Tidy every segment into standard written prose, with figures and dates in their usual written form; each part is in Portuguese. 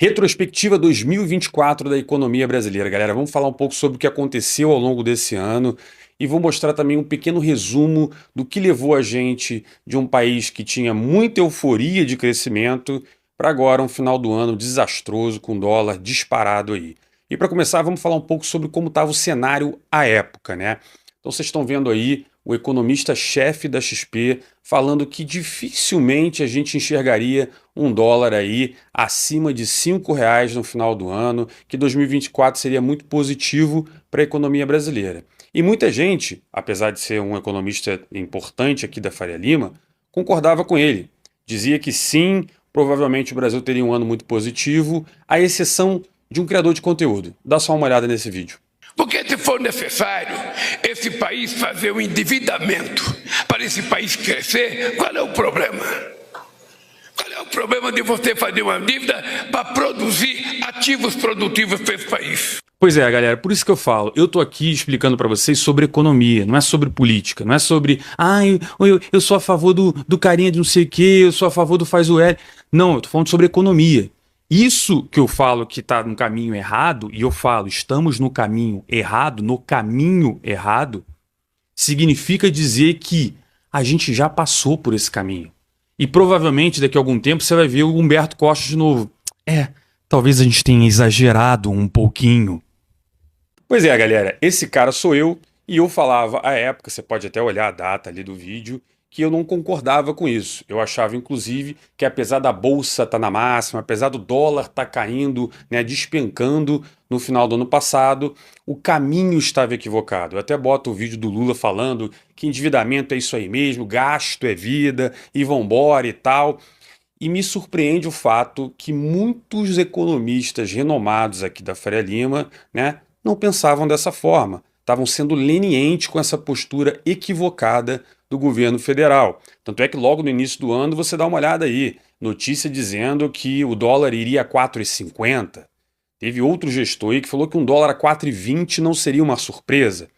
Retrospectiva 2024 da economia brasileira, galera. Vamos falar um pouco sobre o que aconteceu ao longo desse ano e vou mostrar também um pequeno resumo do que levou a gente de um país que tinha muita euforia de crescimento para agora um final do ano desastroso com dólar disparado aí. E para começar, vamos falar um pouco sobre como estava o cenário à época, né? Então vocês estão vendo aí o economista-chefe da XP falando que dificilmente a gente enxergaria um dólar aí acima de R$ 5 no final do ano, que 2024 seria muito positivo para a economia brasileira. E muita gente, apesar de ser um economista importante aqui da Faria Lima, concordava com ele. Dizia que sim, provavelmente o Brasil teria um ano muito positivo, à exceção de um criador de conteúdo. Dá só uma olhada nesse vídeo. Porque se for necessário esse país fazer um endividamento para esse país crescer, qual é o problema? Qual é o problema de você fazer uma dívida para produzir ativos produtivos para esse país? Pois é, galera, por isso que eu falo, eu tô aqui explicando para vocês sobre economia, não é sobre política, não é sobre, eu sou a favor do carinha de não sei o que, eu sou a favor do faz o L. Não, eu tô falando sobre economia. Isso que eu falo que está no caminho errado, e eu falo, estamos no caminho errado, significa dizer que a gente já passou por esse caminho. E provavelmente daqui a algum tempo você vai ver o Humberto Costa de novo. Talvez a gente tenha exagerado um pouquinho. Pois é, galera, esse cara sou eu, e eu falava à época, você pode até olhar a data ali do vídeo, que eu não concordava com isso. Eu achava, inclusive, que apesar da bolsa estar na máxima, apesar do dólar estar caindo, né, despencando no final do ano passado, o caminho estava equivocado. Eu até boto o vídeo do Lula falando que endividamento é isso aí mesmo, gasto é vida, e vambora e tal. E me surpreende o fato que muitos economistas renomados aqui da Faria Lima, né, não pensavam dessa forma. Estavam sendo lenientes com essa postura equivocada do governo federal. Tanto é que logo no início do ano você dá uma olhada aí, notícia dizendo que o dólar iria a 4,50. Teve outro gestor aí que falou que um dólar a 4,20 não seria uma surpresa.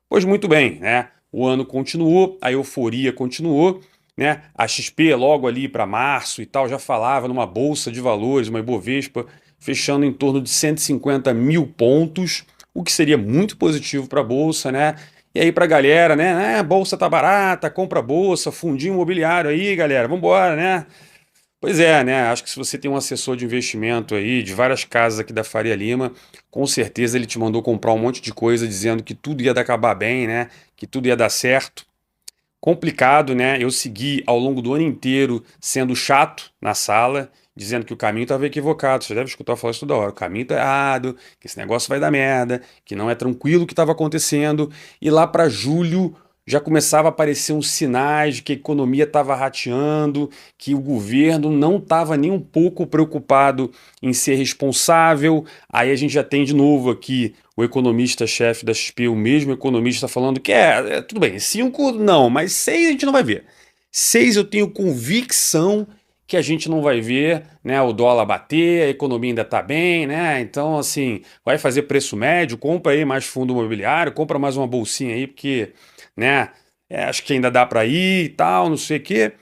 Pois muito bem, né? O ano continuou, a euforia continuou, né? A XP logo ali para março e tal já falava numa bolsa de valores, uma Ibovespa, fechando em torno de 150 mil pontos, o que seria muito positivo para a bolsa, né? E aí pra galera, né? A bolsa tá barata, compra bolsa, fundinho imobiliário aí, galera, vambora, né? Pois é, né? Acho que se você tem um assessor de investimento aí, de várias casas aqui da Faria Lima, com certeza ele te mandou comprar um monte de coisa dizendo que tudo ia acabar bem, né? Que tudo ia dar certo. Complicado, né? Eu segui ao longo do ano inteiro sendo chato na sala, dizendo que o caminho estava equivocado. Você deve escutar eu falar isso toda hora. O caminho está errado, que esse negócio vai dar merda, que não é tranquilo o que estava acontecendo. E lá para julho já começava a aparecer uns sinais de que a economia estava rateando, que o governo não estava nem um pouco preocupado em ser responsável. Aí a gente já tem de novo aqui o economista-chefe da XP, o mesmo economista falando que tudo bem, 5 não, mas 6 a gente não vai ver. 6 eu tenho convicção que a gente não vai ver, né, o dólar bater, a economia ainda está bem, né? Então, assim, vai fazer preço médio, compra aí mais fundo imobiliário, compra mais uma bolsinha aí, porque, né, acho que ainda dá para ir e tal, não sei o quê.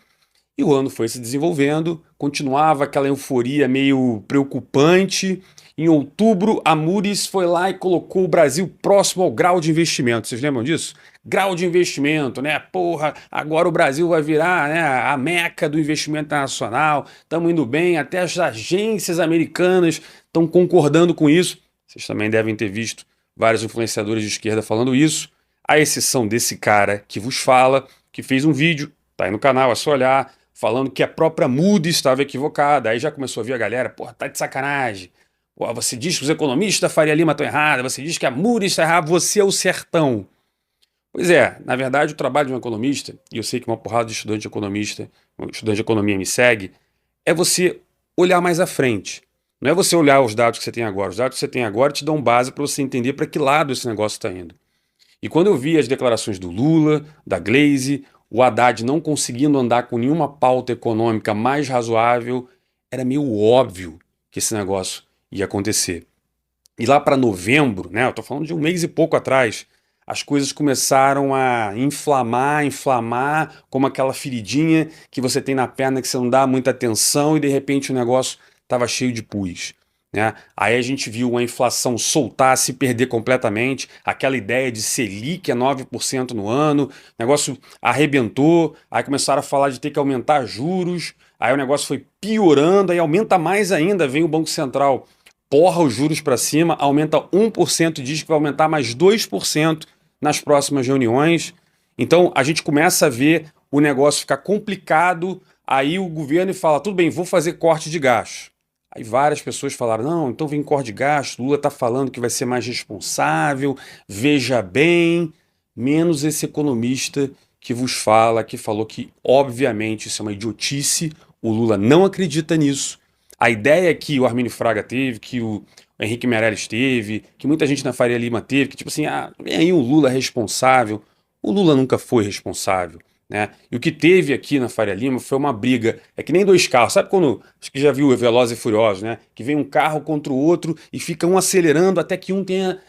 E o ano foi se desenvolvendo, continuava aquela euforia meio preocupante. Em outubro, a Moody's foi lá e colocou o Brasil próximo ao grau de investimento. Vocês lembram disso? Grau de investimento, né? Porra, agora o Brasil vai virar, né, a meca do investimento internacional. Estamos indo bem, até as agências americanas estão concordando com isso. Vocês também devem ter visto vários influenciadores de esquerda falando isso, à exceção desse cara que vos fala, que fez um vídeo, tá aí no canal, é só olhar, falando que a própria Moody's estava equivocada. Aí já começou a vir a galera, porra, tá de sacanagem. Pô, você diz que os economistas da Faria Lima estão errados, você diz que a Moody's está errada, você é o sertão. Pois é, na verdade o trabalho de um economista, e eu sei que uma porrada de estudante de economista, estudante de economia me segue, é você olhar mais à frente. Não é você olhar os dados que você tem agora. Os dados que você tem agora te dão base para você entender para que lado esse negócio está indo. E quando eu vi as declarações do Lula, da Glaze, o Haddad não conseguindo andar com nenhuma pauta econômica mais razoável, era meio óbvio que esse negócio ia acontecer. E lá para novembro, né, eu estou falando de um mês e pouco atrás, as coisas começaram a inflamar, como aquela feridinha que você tem na perna que você não dá muita atenção e de repente o negócio estava cheio de pus. né? Aí a gente viu a inflação soltar, se perder completamente, aquela ideia de Selic é 9% no ano, o negócio arrebentou, aí começaram a falar de ter que aumentar juros, aí o negócio foi piorando, aí aumenta mais ainda, vem o Banco Central, porra os juros para cima, aumenta 1%, diz que vai aumentar mais 2% nas próximas reuniões. Então a gente começa a ver o negócio ficar complicado, aí o governo fala, tudo bem, vou fazer corte de gastos. Aí várias pessoas falaram, não, então vem corte de gastos, Lula está falando que vai ser mais responsável, veja bem, menos esse economista que vos fala, que falou que, obviamente, isso é uma idiotice, o Lula não acredita nisso. A ideia que o Armínio Fraga teve, que o Henrique Meirelles teve, que muita gente na Faria Lima teve, que tipo assim, vem aí o Lula responsável. O Lula nunca foi responsável, né? E o que teve aqui na Faria Lima foi uma briga, é que nem dois carros, sabe quando, acho que já viu Velozes e Furiosos, né? Que vem um carro contra o outro e fica um acelerando até que um tenha,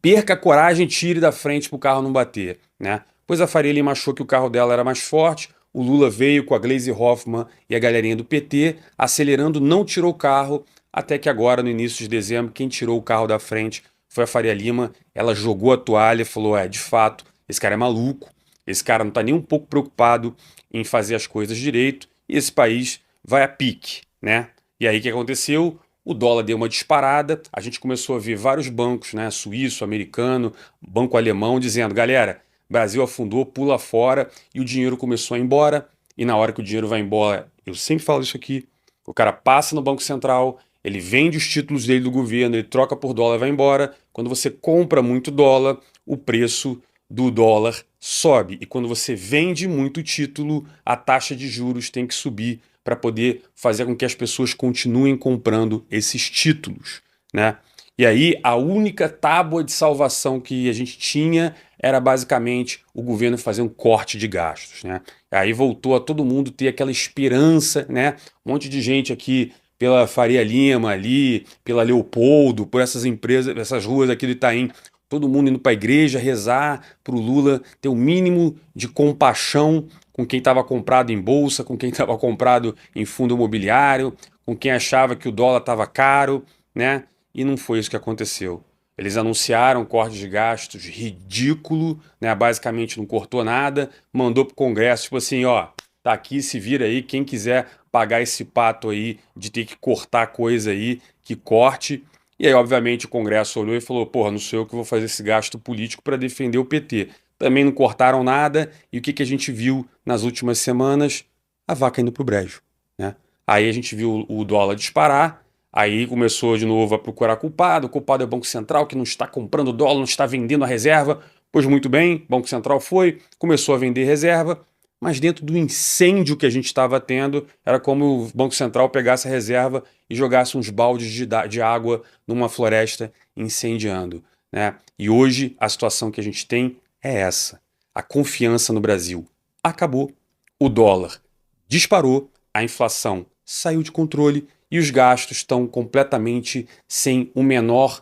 perca a coragem e tire da frente para o carro não bater, né? Pois a Faria Lima achou que o carro dela era mais forte, o Lula veio com a Gleisi Hoffmann e a galerinha do PT, acelerando, não tirou o carro, até que agora, no início de dezembro, quem tirou o carro da frente foi a Faria Lima, ela jogou a toalha e falou, de fato, esse cara é maluco, esse cara não está nem um pouco preocupado em fazer as coisas direito e esse país vai a pique, né? E aí o que aconteceu? O dólar deu uma disparada, a gente começou a ver vários bancos, né, suíço, americano, banco alemão, dizendo, galera, Brasil afundou, pula fora, e o dinheiro começou a ir embora, e na hora que o dinheiro vai embora, eu sempre falo isso aqui, o cara passa no Banco Central, ele vende os títulos dele do governo, ele troca por dólar e vai embora, quando você compra muito dólar, o preço do dólar sobe. E quando você vende muito título, a taxa de juros tem que subir para poder fazer com que as pessoas continuem comprando esses títulos, né? E aí a única tábua de salvação que a gente tinha era basicamente o governo fazer um corte de gastos, né? Aí voltou a todo mundo ter aquela esperança, né? Um monte de gente aqui pela Faria Lima ali, pela Leopoldo, por essas empresas, essas ruas aqui do Itaim, todo mundo indo para a igreja rezar para o Lula ter o mínimo de compaixão com quem estava comprado em bolsa, com quem estava comprado em fundo imobiliário, com quem achava que o dólar estava caro, né? E não foi isso que aconteceu. Eles anunciaram corte de gastos ridículo, né? Basicamente não cortou nada, mandou para o Congresso, tipo assim, ó, tá aqui, se vira aí, quem quiser pagar esse pato aí de ter que cortar coisa aí, que corte. E aí, obviamente, o Congresso olhou e falou, porra, não sou eu que vou fazer esse gasto político para defender o PT. Também não cortaram nada, e o que a gente viu nas últimas semanas? A vaca indo pro brejo, né? Aí a gente viu o dólar disparar, aí começou de novo a procurar culpado, o culpado é o Banco Central que não está comprando dólar, não está vendendo a reserva. Pois muito bem, o Banco Central foi, começou a vender reserva, mas dentro do incêndio que a gente estava tendo, era como o Banco Central pegasse a reserva e jogasse uns baldes de água numa floresta incendiando, né? E hoje a situação que a gente tem é essa. A confiança no Brasil acabou, o dólar disparou, a inflação saiu de controle e os gastos estão completamente sem o menor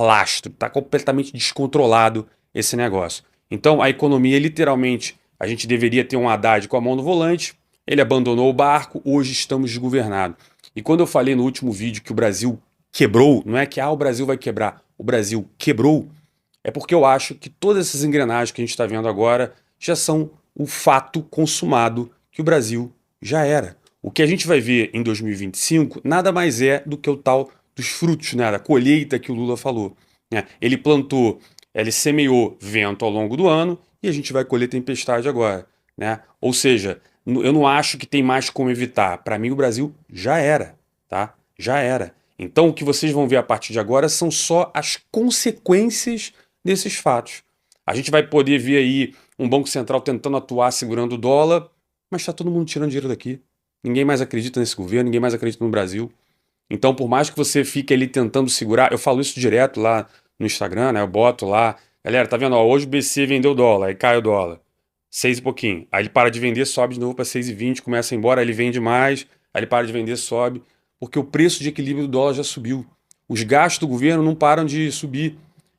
lastro, está completamente descontrolado esse negócio. Então a economia literalmente, a gente deveria ter um Haddad com a mão no volante, ele abandonou o barco, hoje estamos desgovernados. E quando eu falei no último vídeo que o Brasil quebrou, não é que o Brasil vai quebrar, o Brasil quebrou, é porque eu acho que todas essas engrenagens que a gente está vendo agora já são o fato consumado que o Brasil já era. O que a gente vai ver em 2025 nada mais é do que o tal dos frutos, né, da colheita que o Lula falou, né? Ele plantou, ele semeou vento ao longo do ano e a gente vai colher tempestade agora, né? Ou seja, eu não acho que tem mais como evitar. Para mim o Brasil já era, tá? Já era. Então o que vocês vão ver a partir de agora são só as consequências desses fatos. A gente vai poder ver aí um Banco Central tentando atuar segurando o dólar, mas está todo mundo tirando dinheiro daqui. Ninguém mais acredita nesse governo, ninguém mais acredita no Brasil. Então, por mais que você fique ali tentando segurar, eu falo isso direto lá no Instagram, né? Eu boto lá, galera, tá vendo? Ó, hoje o BC vendeu dólar, aí cai o dólar. 6 e pouquinho. Aí ele para de vender, sobe de novo para 6,20, começa a ir embora, aí ele vende mais, aí ele para de vender, sobe, porque o preço de equilíbrio do dólar já subiu. Os gastos do governo não param de subir.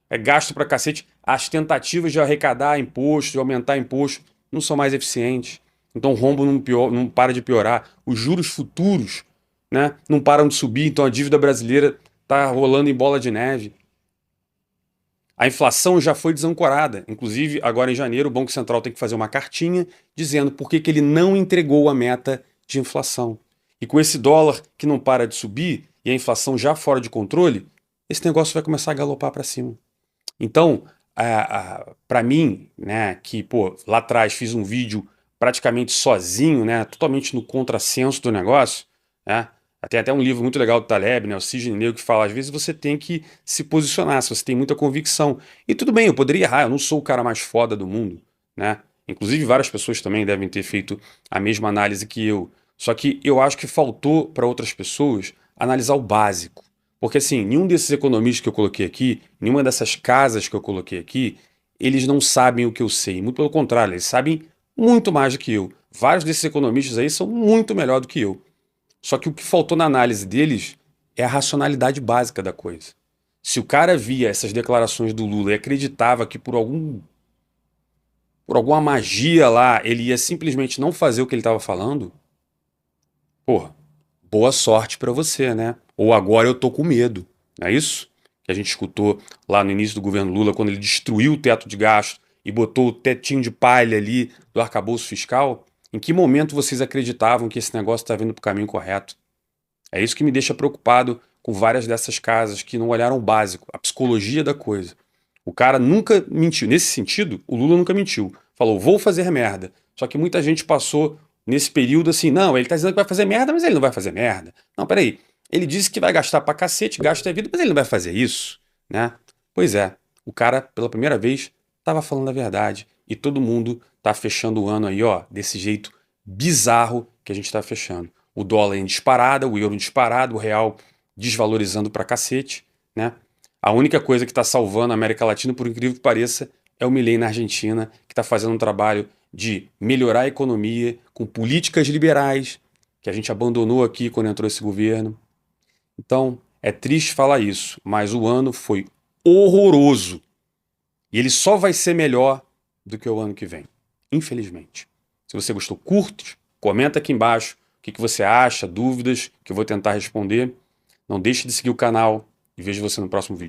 É gasto pra cacete. As tentativas de arrecadar imposto, de aumentar imposto, não são mais eficientes. Então o rombo não para de piorar. Os juros futuros né? Não param de subir, então a dívida brasileira está rolando em bola de neve. A inflação já foi desancorada. Inclusive, agora em janeiro, o Banco Central tem que fazer uma cartinha dizendo por que ele não entregou a meta de inflação. E com esse dólar que não para de subir e a inflação já fora de controle, esse negócio vai começar a galopar para cima. Então, para mim, né, que lá atrás fiz um vídeo praticamente sozinho, né, totalmente no contrassenso do negócio, né, tem até um livro muito legal do Taleb, né, o Cisne Negro, que fala, às vezes você tem que se posicionar, se você tem muita convicção. E tudo bem, eu poderia errar, eu não sou o cara mais foda do mundo, né? Inclusive várias pessoas também devem ter feito a mesma análise que eu. Só que eu acho que faltou para outras pessoas analisar o básico. Porque assim, nenhum desses economistas que eu coloquei aqui, nenhuma dessas casas que eu coloquei aqui, eles não sabem o que eu sei. Muito pelo contrário, eles sabem muito mais do que eu. Vários desses economistas aí são muito melhor do que eu. Só que o que faltou na análise deles é a racionalidade básica da coisa. Se o cara via essas declarações do Lula e acreditava que por alguma magia lá ele ia simplesmente não fazer o que ele estava falando, porra, boa sorte para você, né? Ou agora eu tô com medo, não é isso? Que a gente escutou lá no início do governo Lula, quando ele destruiu o teto de gasto e botou o tetinho de palha ali do arcabouço fiscal. Em que momento vocês acreditavam que esse negócio está vindo para o caminho correto? É isso que me deixa preocupado com várias dessas casas que não olharam o básico, a psicologia da coisa. O cara nunca mentiu. Nesse sentido, o Lula nunca mentiu. Falou, vou fazer merda. Só que muita gente passou nesse período assim, não, ele tá dizendo que vai fazer merda, mas ele não vai fazer merda. Não, peraí. Ele disse que vai gastar pra cacete, gasta a vida, mas ele não vai fazer isso, né? Pois é, o cara, pela primeira vez, tava falando a verdade. E todo mundo tá fechando o ano aí, ó, desse jeito bizarro que a gente tá fechando. O dólar em disparada, o euro em disparada, o real desvalorizando pra cacete, né? A única coisa que está salvando a América Latina, por incrível que pareça, é o Milei na Argentina, que está fazendo um trabalho de melhorar a economia com políticas liberais, que a gente abandonou aqui quando entrou esse governo. Então, é triste falar isso, mas o ano foi horroroso. E ele só vai ser melhor do que o ano que vem, infelizmente. Se você gostou, curte, comenta aqui embaixo o que você acha, dúvidas, que eu vou tentar responder. Não deixe de seguir o canal e vejo você no próximo vídeo.